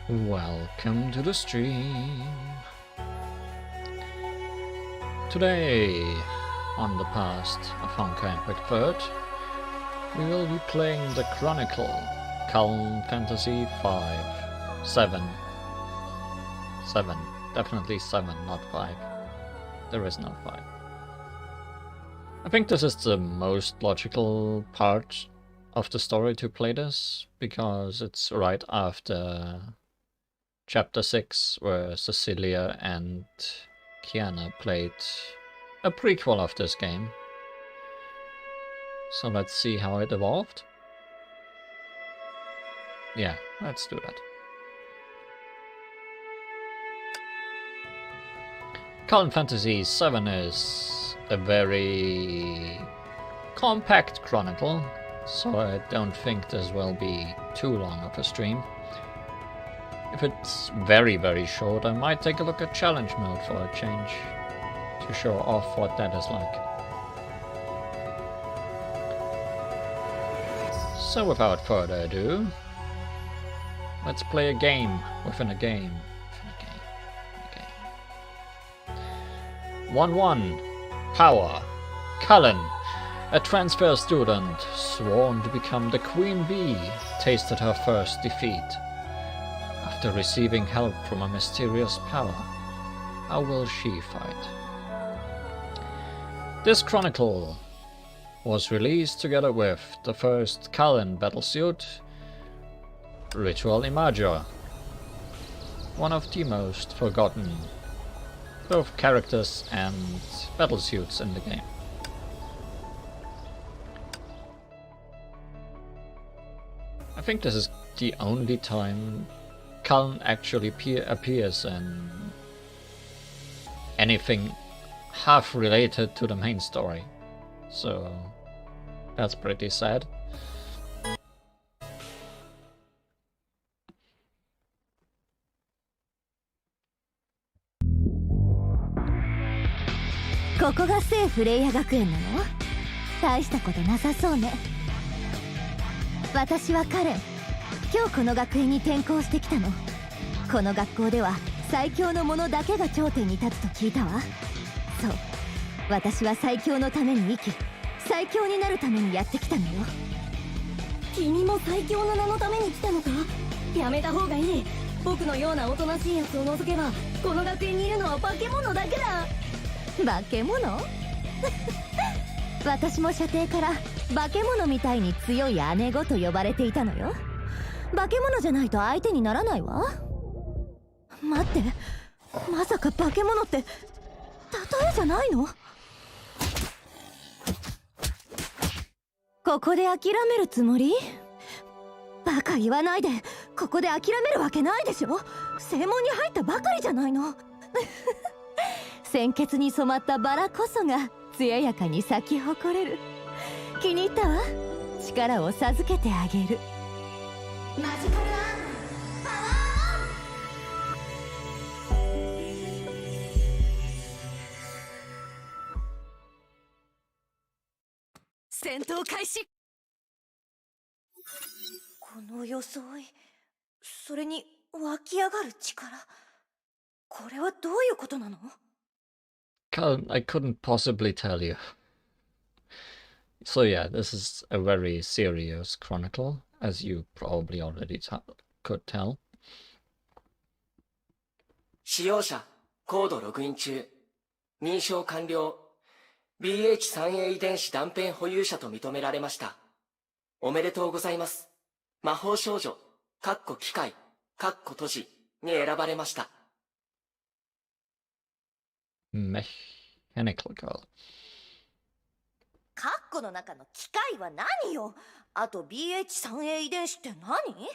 Welcome to the stream. Today, on the past of Honkai Impact 3rd, we will be playing the Chronicle, Kallen Fantasy V, 7. 7. Definitely 7, not 5. There is no 5. I think this is the most logical part of the story to play this, because it's right after Chapter 6, where Cecilia and Kiana played a prequel of this game. So let's see how it evolved. Yeah, let's do that. Kallen Fantasy VII is a very compact chronicle, so I don't think this will be too long of a stream. If it's very short, I might take a look at challenge mode for a change, to show off what that is like. So without further ado, let's play a game within a game. 1-1. Power. Kallen, a transfer student sworn to become the Queen Bee, tasted her first defeat. After receiving help from a mysterious power, how will she fight? This chronicle was released together with the first Kallen battlesuit, Ritual Imager, one of the most forgotten both characters and battlesuits in the game. I think this is the only time Kallen actually appears in anything half related to the main story, so that's pretty sad.ここが聖フレイヤ学園なの？大したことなさそうね。私はカレン。今日この学園に転校してきたの。この学校では最強の者だけが頂点に立つと聞いたわ。そう、私は最強のために生き、最強になるためにやってきたのよ。君も最強の名のために来たのか？やめた方がいい。僕のようなおとなしいやつを除けばこの学園にいるのは化け物だけだ。化け物？私も射程から化け物みたいに強い姉子と呼ばれていたのよ。化け物じゃないと相手にならないわ。待って、まさか化け物って例えじゃないの？ここで諦めるつもり？バカ言わないで。ここで諦めるわけないでしょ。正門に入ったばかりじゃないの。鮮血に染まったバラこそが艶やかに咲き誇れる。気に入ったわ。力を授けてあげる。マジカルアームパワーオン。戦闘開始。この装い、それに湧き上がる力、これはどういうことなのKallen, I couldn't possibly tell you. So yeah, this is a very serious chronicle, as you probably already could tell. 使用者、コードログイン中。認証完了。BH3A 遺伝子断片保有者と認められました。おめでとうございます。魔法少女、機械、閉じに選ばれました。Mechanical girl. カッコの中の機械は何よ。あと BH3A 遺伝子って何？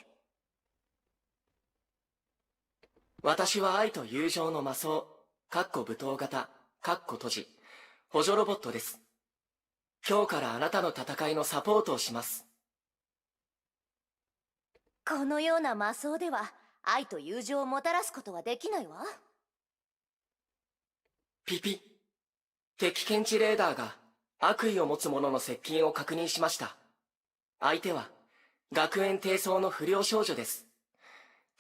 私は愛と友情の魔装、舞踏型、閉じ、補助ロボットです。今日からあなたの戦いのサポートをします。このような魔装では愛と友情をもたらすことはできないわ。ピピ。敵検知レーダーが悪意を持つ者の接近を確認しました。相手は学園低層の不良少女です。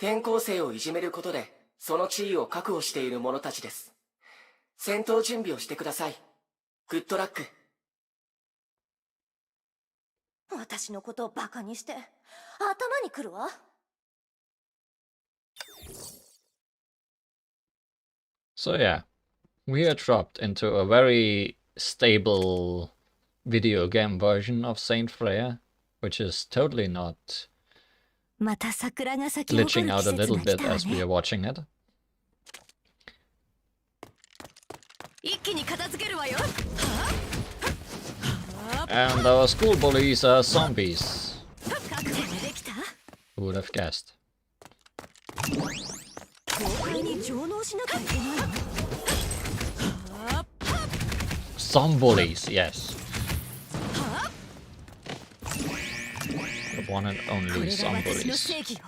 転校生をいじめることでその地位を確保している者たちです。戦闘準備をしてください。グッドラック。私のことをバカにして頭にくるわ。So yeah, we are dropped into a very stable video game version of Saint Freya, which is totally not また桜が咲き誇 glitching る out 季 a 節 little が来 bit たわ as we are ね。 watching it. 一気に片付けるわよ。 And our school bullies are zombies. 覚悟ができた？ Who would have guessed? 豪快に上納しなきゃいけないの。 Some bullies, yes. The one and こ only れが some 私の bullies. 正義よ。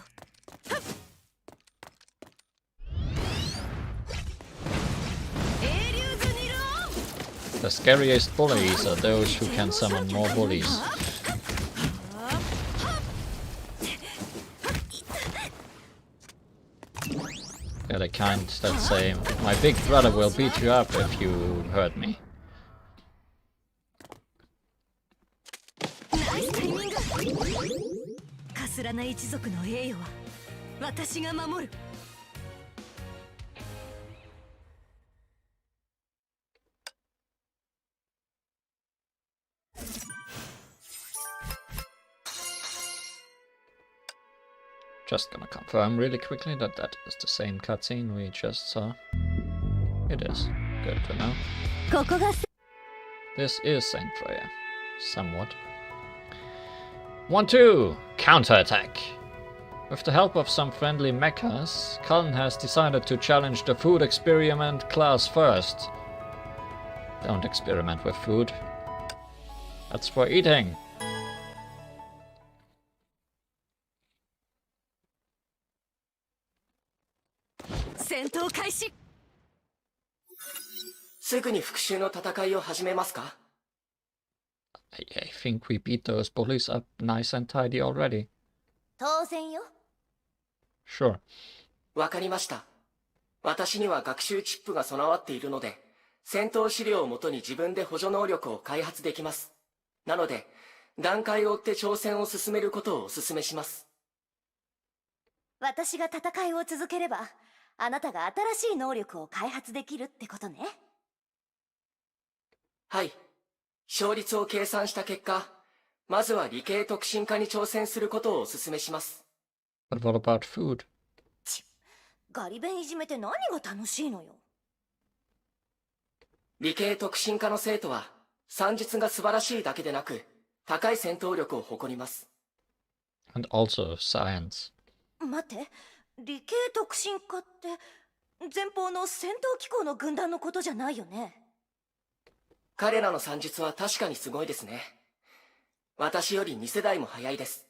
The scariest bullies are those who can summon more bullies. They're the kind that say, my big brother will beat you up if you hurt me. ナイスタイミング。カスラナ一族の栄誉は私が守る。 Just gonna confirm really quickly that that is the same cutscene we just saw. It is. Good to know. ここが This is Saint Freya. Somewhat. 1-2! Counterattack! With the help of some friendly mechas, Kallen has decided to challenge the food experiment class first. Don't experiment with food. That's for eating. 戦闘開始。 すぐに復讐の戦いを始めますか？ I think we beat those bullies up nice and tidy already. 当然よ。 Sure. わかりました。私には学習チップが備わっているので、戦闘資料をもとに自分で補助能力を開発できます。なので、段階を追って挑戦を進めることをお勧めします。私が戦いを続ければ、あなたが新しい能力を開発できるってことね。はい。勝率を計算した結果、まずは理系特進化に挑戦することをお勧めします。But what about food? ガリ弁いじめて何が楽しいのよ。理系特進化の生徒は、算術が素晴らしいだけでなく、高い戦闘力を誇ります。And also science. 待って、理系特進化って前方の戦闘機構の軍団のことじゃないよね。彼らの算術は確かにすごいですね。私より2世代も早いです。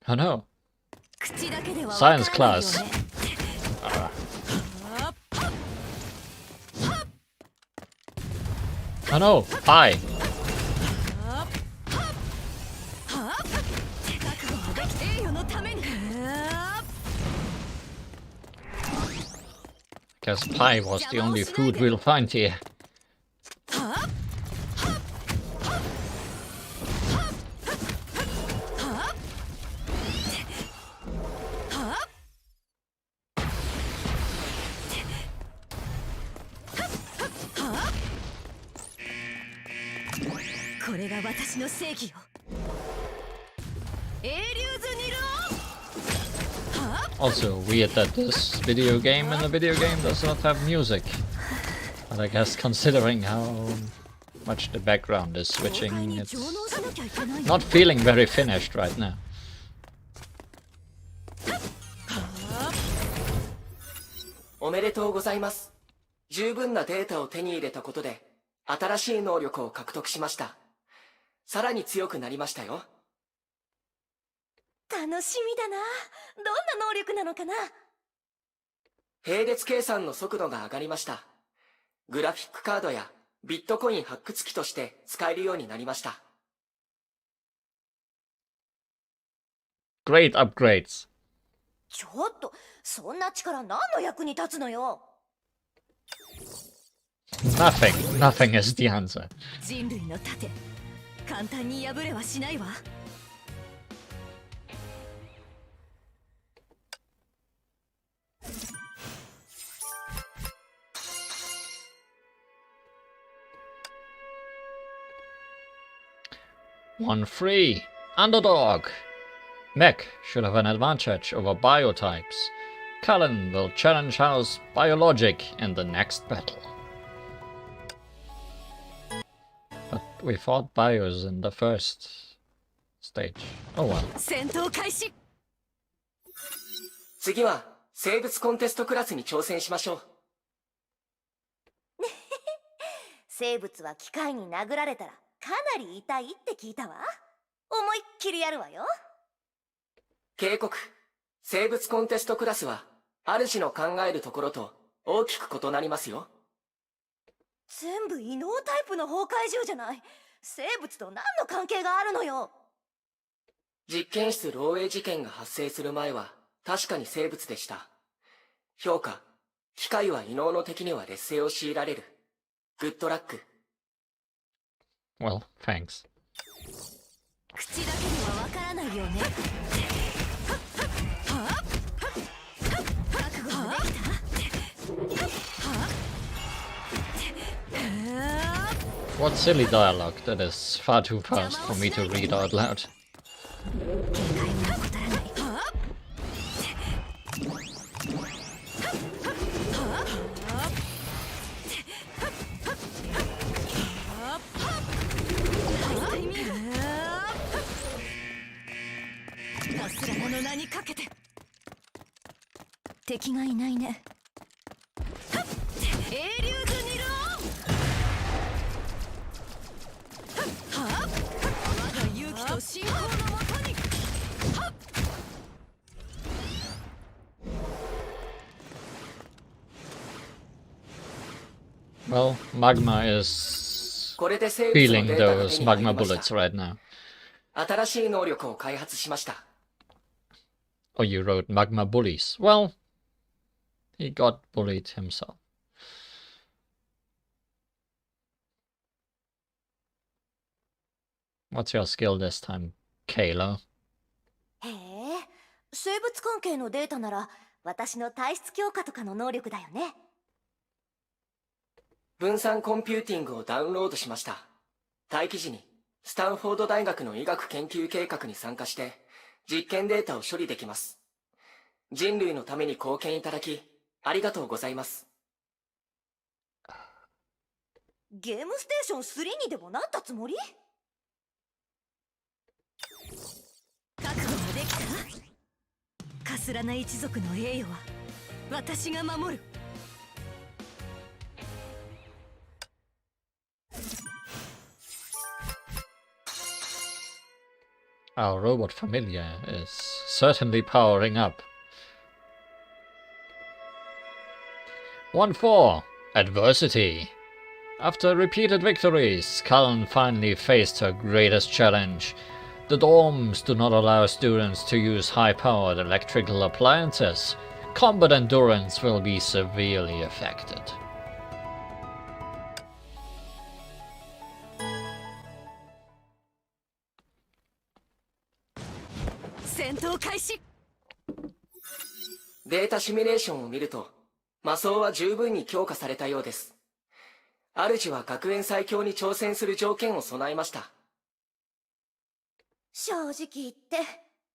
Oh no. 口だけではわからないよね。 Science class. Oh no, pie. 覚悟ができて栄誉のために。 Guess pie was the only food we'll find here. これが私の正義よ。英竜ズニルオン。 Also weird that this video game in the video game does not have music. But I guess considering how much the background is 豪快 switching, に it's 上納しなきゃいけない。 not feeling very finished right now. おめでとうございます。十分なデータを手に入れたことで、新しい能力を獲得しました。さらに強くなりましたよ。楽しみだな。どんな能力なのかな。並列計算の速度が上がりました。グラフィックカードやビットコイン発掘機として使えるようになりました。Great upgrades. ちょっと、そんな力何の役に立つのよ。 Nothing. Nothing is the answer. 人類の盾、簡単に破れはしないわ。One free. Underdog. Mech should have an advantage over biotypes. Kallen will challenge House Biologic in the next battle. But we fought bios in the first stage. Oh well. 戦闘開始。次は生物コンテストクラスに挑戦しましょう。生物は機械に殴られたらかなり痛いって聞いたわ。思いっきりやるわよ。警告。生物コンテストクラスは主の考えるところと大きく異なりますよ。全部異能タイプの崩壊獣じゃない。生物と何の関係があるのよ。実験室漏洩事件が発生する前は確かに生物でした。評価。機械は異能の敵には劣勢を強いられる。グッドラック。Well, thanks. 口だけにはわからないよね。覚悟ができた。 What silly dialogue that is far too fast for me to read out loud. 警戒には怠らない。カスラの名にかけて。敵がいないね。英竜ズニルオン。我が勇気と信仰のもとに。Well, Magma is これで生物の feeling データが those 手に入り magma まし bullets た。 right now. 新しい能力を開発しました。 Oh, you wrote magma bullies. Well, he got bullied himself. What's your skill this time, Kayla? へえ、生物関係のデータなら私の体質強化とかの能力だよね。分散コンピューティングをダウンロードしました。待機時にスタンフォード大学の医学研究計画に参加して実験データを処理できます。人類のために貢献いただきありがとうございます。ゲームステーション3にでもなったつもり？覚悟ができた？カスラナ一族の栄誉は私が守る。Our robot familiar is certainly powering up. 1-4. Adversity. After repeated victories, Kallen finally faced her greatest challenge. The dorms do not allow students to use high-powered electrical appliances. Combat endurance will be severely affected. 戦闘開始。データシミュレーションを見ると魔装は十分に強化されたようです。主は学園最強に挑戦する条件を備えました。正直言って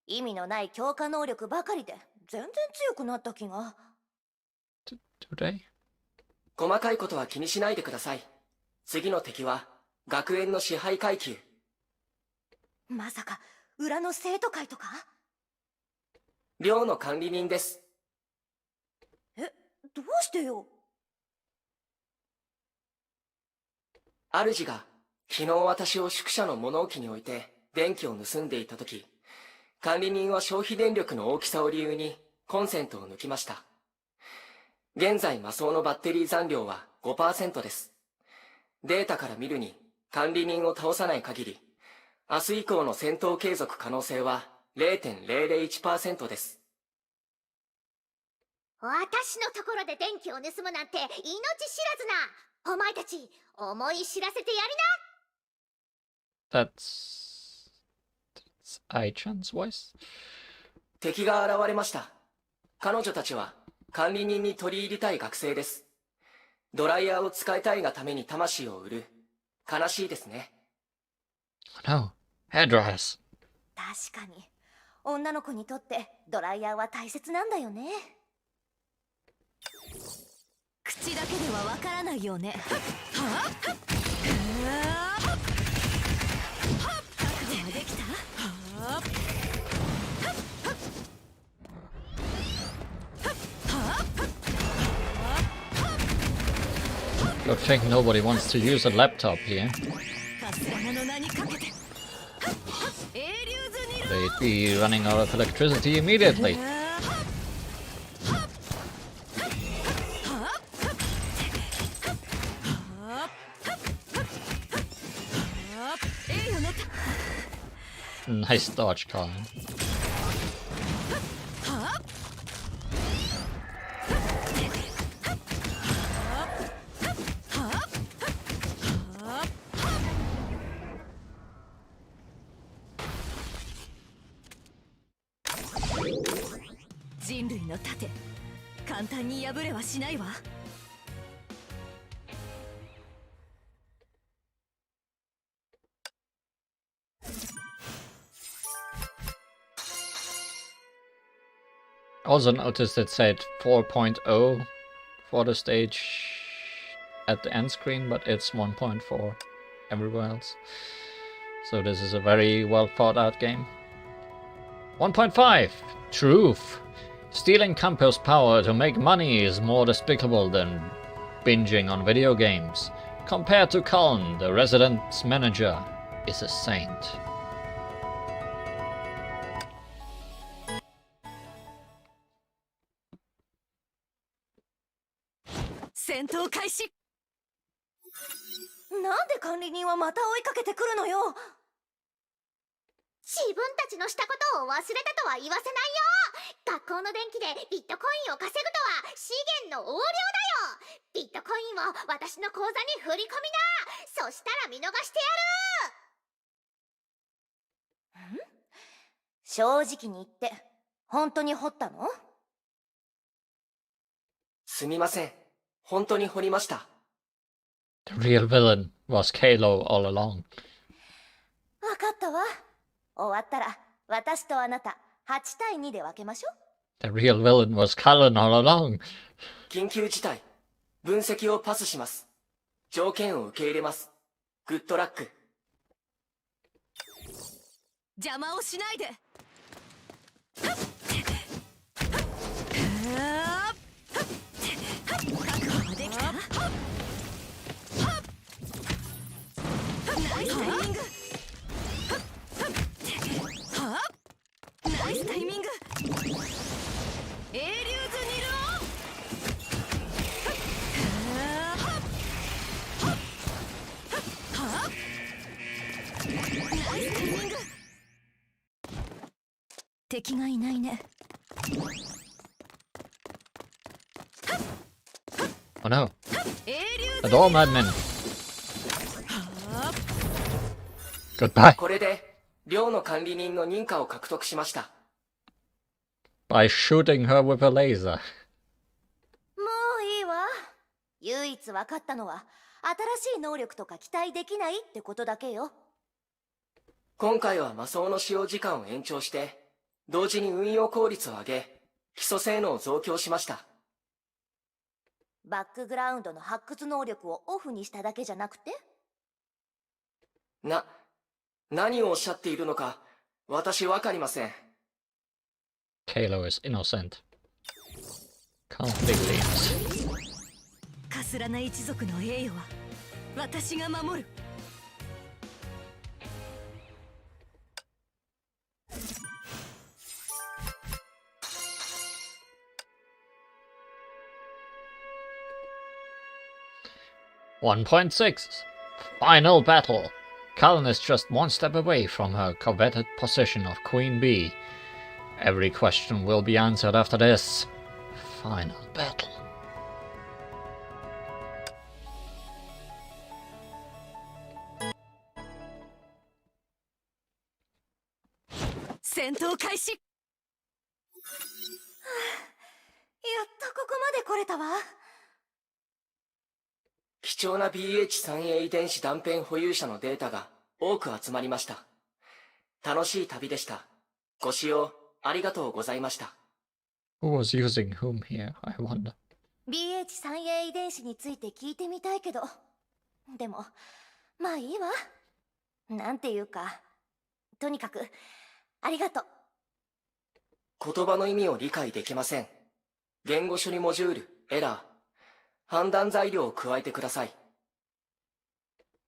意味のない強化能力ばかりで全然強くなった気が。Today? 細かいことは気にしないでください。次の敵は学園の支配階級。まさか裏の生徒会とか？寮の管理人です。え、どうしてよ？主が昨日私を宿舎の物置に置いて電気を盗んでいた時、管理人は消費電力の大きさを理由にコンセントを抜きました。現在魔装のバッテリー残量は 5% です。データから見るに管理人を倒さない限り明日以降の戦闘継続可能性は0.001% です。私のところで電気を盗むなんて命知らずな。お前たち思い知らせてやりな。 That's Ai-chan's voice. 敵が現れました。彼女たちは管理人に取り入りたい学生です。ドライヤーを使いたいがために魂を売る。悲しいですね。No, hairdryers. 確かに女の子にとってドライヤーは大切なんだよね。口だけではわからないよね。はっ覚悟はできた。 Good thing nobody wants to use a laptop here. They'd be running out of electricity immediately. Nice dodge, Kallen. 人類の盾、簡単に破れはしないわ。Also noticed it said 4.0 for the stage at the end screen, but it's 1.4 everywhere else. So this is a very well thought out game. 1.5 Truth. Stealing campus power to make money is more despicable than binging on video games. Compared to Kallen, the residence manager is a saint. 戦闘開始。なんで管理人はまた追いかけてくるのよ。自分たちのしたことを忘れたとは言わせないよ。学校の電気でビットコインを稼ぐとは資源の横領だよ。ビットコインを私の口座に振り込みな。そしたら見逃してやる。正直に言って本当に掘ったの？すみません。本当に掘りました。The real villain was Kalo all along. わかったわ。終わったら私とあなた8対2で分けましょう。The real villain was Kallen all along. 緊急事態。分析をパスします。条件を受け入れます。グッドラック。邪魔をしないで。覚悟はできた？ナイスタイミング。ナイスタイミング。エリューズニルオン。ナイスタイミング。敵がいないね。Oh no. The door madman. Goodbye. これで寮の管理人の認可を獲得しました。By shooting her with a laser. もういいわ。唯一分かったのは新しい能力とか期待できないってことだけよ。今回は魔装の使用時間を延長して同時に運用効率を上げ基礎性能を増強しました。バックグラウンドの発掘能力をオフにしただけじゃなくて？何をおっしゃっているのか私わかりません。Kalo is innocent. Completely innocent. かすらな一族の栄誉は私が守る。1.6 Final battle. Kallen is just one step away from her coveted position of Queen Bee. Every question will be answered after this final battle. Battle開始。やっとここまで来れたわ。貴重な BH3A 遺伝子断片保有者のデータが多く集まりました。楽しい旅でした。ご使用ありがとうございました。Who was using whom here, I wonder? BH3A 遺伝子について聞いてみたいけど、でもまあいいわ。なんていうか、とにかくありがとう。言葉の意味を理解できません。言語処理モジュールエラー、判断材料を加えてください。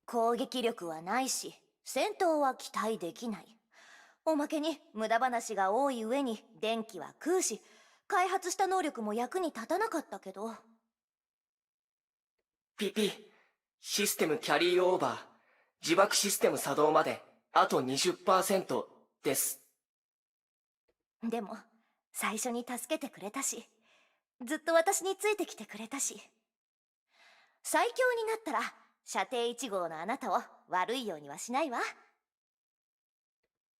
攻撃力はないし、戦闘は期待できない。おまけに無駄話が多い上に電気は食うし、開発した能力も役に立たなかったけど。ピピ、システムキャリーオーバー、自爆システム作動まであと 20% です。でも最初に助けてくれたし、ずっと私についてきてくれたし、最強になったら射程1号のあなたを悪いようにはしないわ。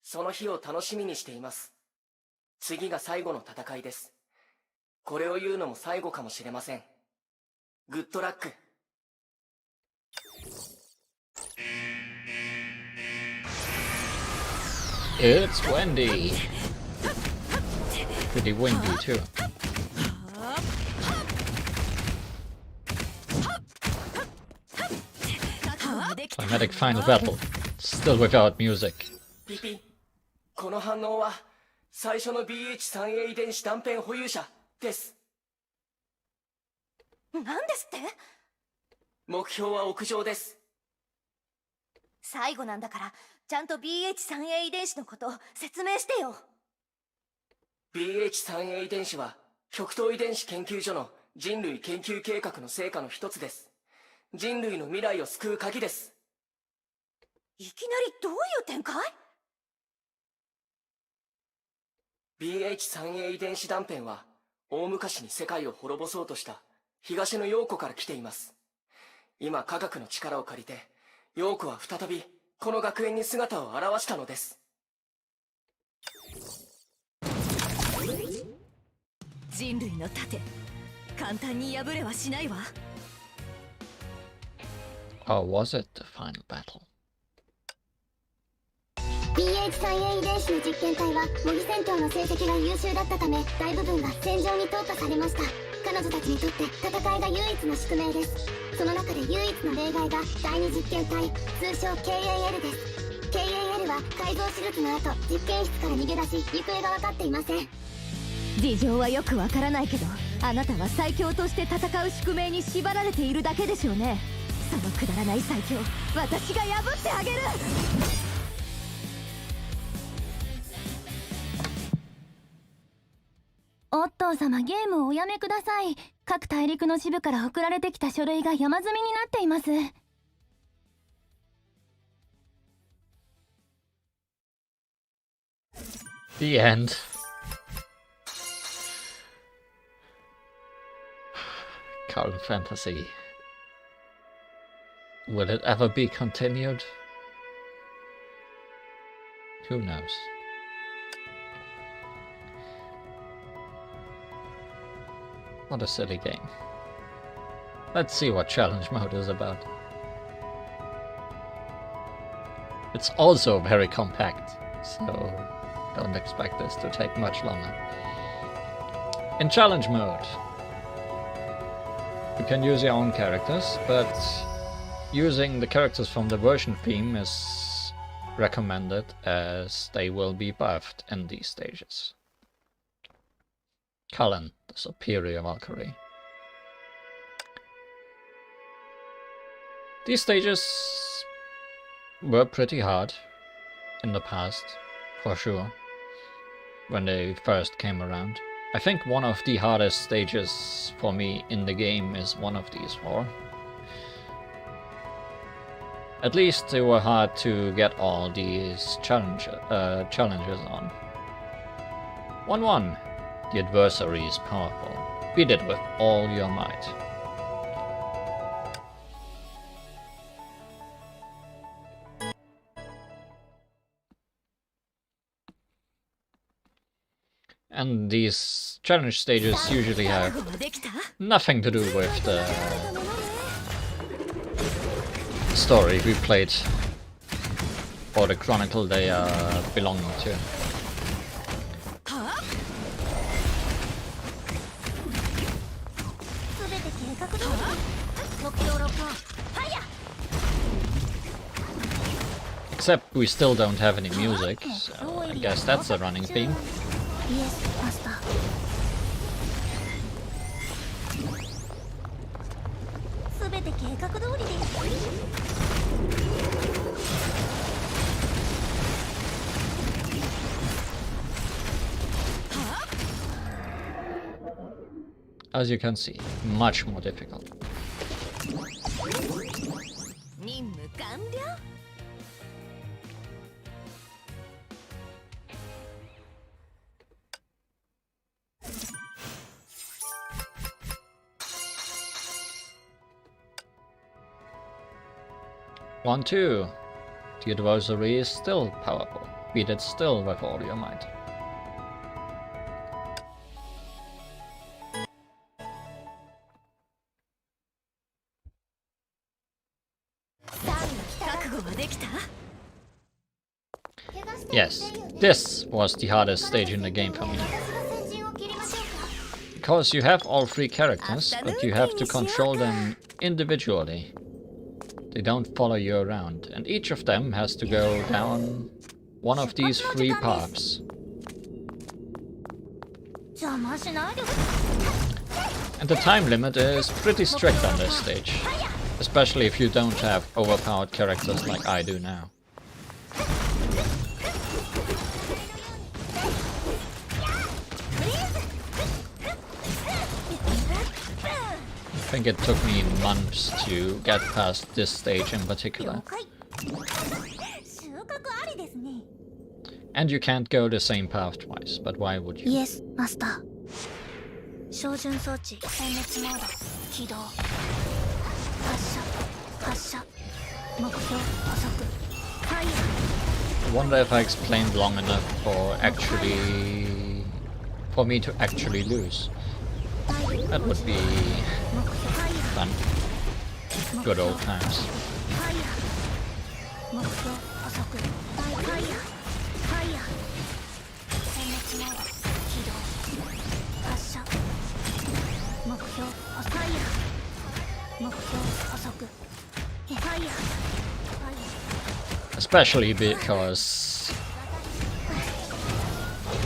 その日を楽しみにしています。次が最後の戦いです。これを言うのも最後かもしれません。グッドラック。It's windy. Pretty windy too. Climatic final battle. Still without music. ピピ、この反応は最初の BH3A 遺伝子断片保有者です。何ですって？目標は屋上です。最後なんだから、ちゃんと BH3A 遺伝子のことを説明してよ。BH3A 遺伝子は極東遺伝子研究所の人類研究計画の成果の一つです。人類の未来を救う鍵です。いきなりどういう展開？ BH3A 遺伝子断片は大昔に世界を滅ぼそうとした東の陽子から来ています。今科学の力を借りて陽子は再びこの学園に姿を現したのです。人類の盾、簡単に破れはしないわ。Or was it the final battle? BH3A 遺伝子の実験体は模擬戦闘の成績が優秀だったため、大部分が戦場に投下されました。彼女たちにとって戦いが唯一の宿命です。その中で唯一の例外が第二実験体、通称 KAL です。 KAL は改造手術の後実験室から逃げ出し、行方が分かっていません。事情はよくわからないけど、あなたは最強として戦う宿命に縛られているだけでしょうね。そのくだらない最強、私が破ってあげる。おっと様、ゲームをおやめください。各大陸の支部から送られてきた書類が山積みになっています。The end. Kallen Fantasy. Will it ever be continued? Who knows? What a silly game. Let's see what challenge mode is about. It's also very compact, so don't expect this to take much longer. In challenge mode, you can use your own characters, but using the characters from the version theme is recommended as they will be buffed in these stages. Kallen, the superior Valkyrie. These stages were pretty hard in the past, for sure, when they first came around. I think one of the hardest stages for me in the game is one of these four. At least they were hard to get all these challenges on. 1-1. The adversary is powerful. Beat it with all your might. And these challenge stages usually have nothing to do with the story we played or the Chronicle they are belonging to. Except we still don't have any music, so I guess that's a running theme. Yes, master. As you can see, much more difficult. 任務完了。 1-2. The adversary is still powerful. Beat it still with all your might. Yes, this was the hardest stage in the game for me. Because you have all three characters, but you have to control them individually. They don't follow you around, and each of them has to go down one of these three paths. And the time limit is pretty strict on this stage, especially if you don't have overpowered characters like I do now. I think it took me months to get past this stage in particular. And you can't go the same path twice, but why would you? Yes, master. 照準装置殲滅モード起動発射目標捕捉ファイヤー I wonder if I explained long enough for me to actually lose. That would be fun. Good old times. 目標捕捉ファイヤー殲滅モード起動発射目標ファイヤー目標捕捉ファイヤー Especially because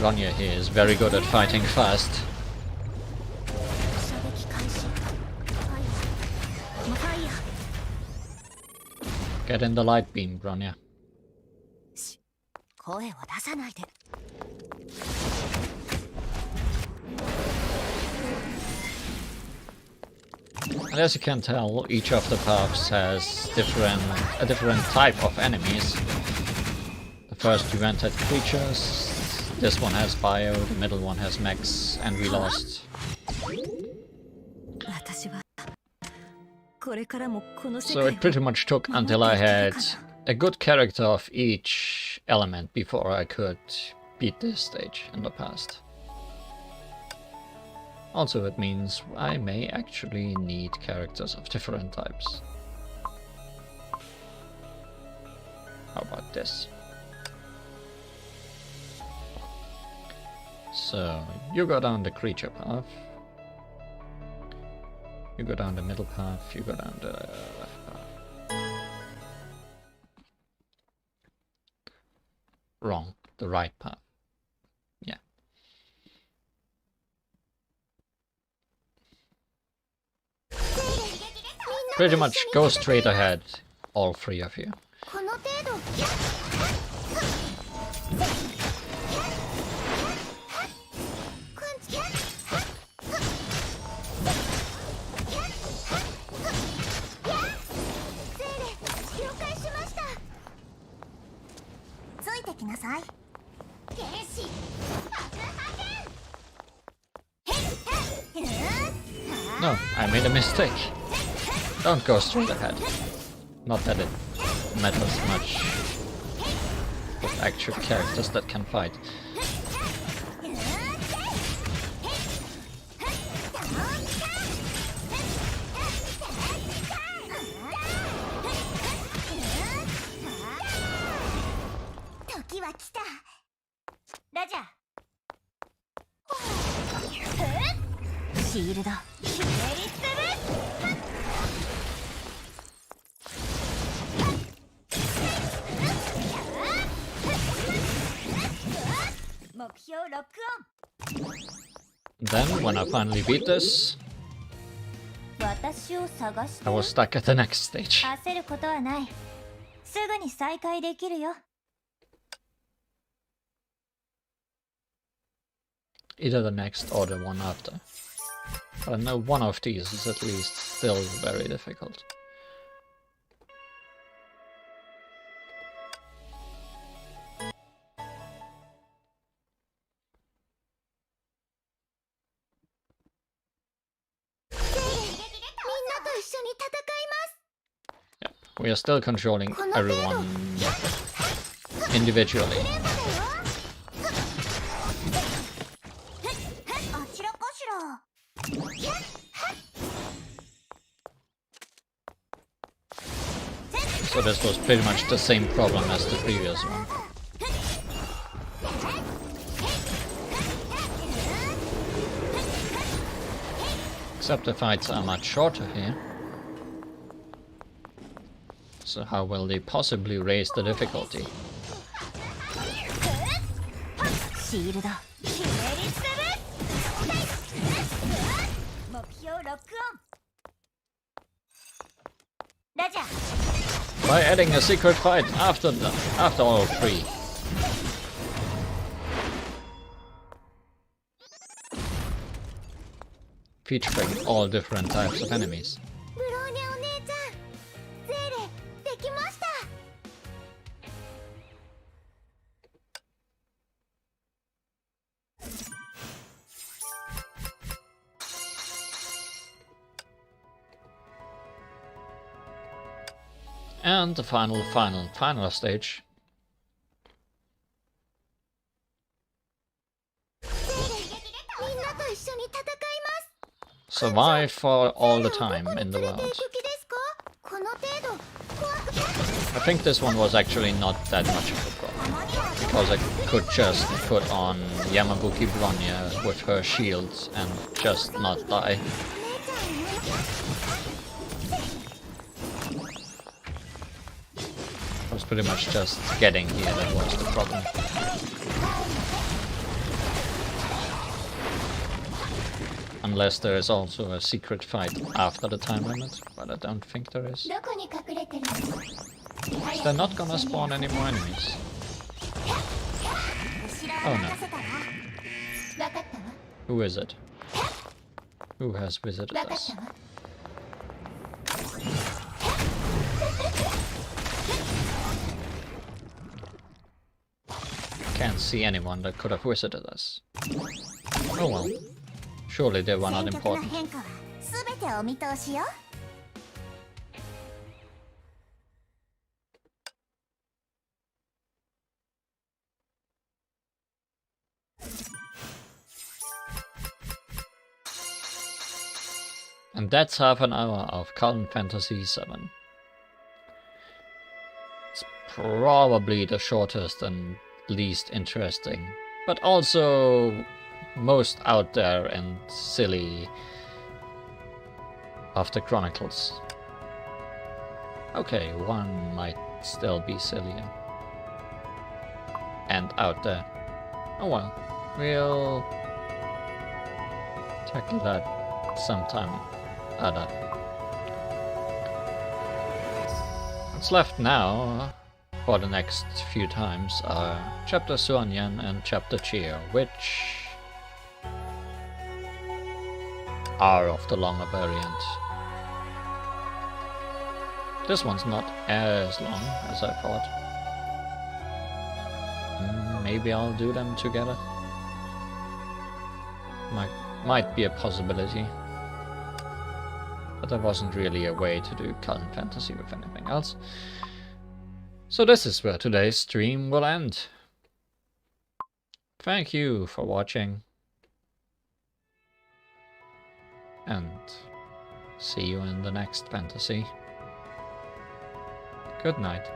Ronya here is very good at fighting fast. 射撃開始ファイヤー Get in the light beam, Ronya. 声を出さないで。 And as you can tell, each of the paths has a different type of enemies. The first you entered creatures, this one has bio, the middle one has mechs, and we lost. 私はこれからもこの世 So 界 it pretty much took until I had a good character of each element before I could beat this stage in the past. Also, it means I may actually need characters of different types. How about this? So, you go down the creature path. You go down the middle path, you go down the left path. Wrong, the right path. Yeah. Pretty much go straight ahead, all three of you. この程度了解し No, I made a mistake. Don't go straight ahead. Not that it matters much with actual characters that can fight. Then, when I finally beat this, I was stuck at the next stage. Either the next or the one after. But I know one of these is at least still very difficult. Yep, we are still controlling everyone individually. So this was pretty much the same problem as the previous one. Except the fights are much shorter here. So how will they possibly raise the difficulty? By adding a secret fight after all three. Featuring all different types of enemies. And the final stage. Survive for all the time in the world. I think this one was actually not that much of a problem, because I could just put on Yamabuki Bronya with her shields and just not die. It was pretty much just getting here that was the problem. Unless there is also a secret fight after the time limit, but I don't think there is. They're not gonna spawn any more enemies. Oh no. Who is it? Who has visited us? Can't see anyone that could have visited us. Oh well. Surely they were not important. And that's half an hour of Kallen Fantasy VII. It's probably the shortest and least interesting, but also most out there and silly of the Chronicles. Okay, one might still be sillier and out there. Oh well, we'll tackle that sometime other. What's left now for the next few times are Chapter Suanyan and Chapter Chio, which are of the longer variant. This one's not as long as I thought. Maybe I'll do them together. Might be a possibility. but there wasn't really a way to do Kallen Fantasy with anything else. So this is where today's stream will end. Thank you for watching, and see you in the next fantasy. Good night.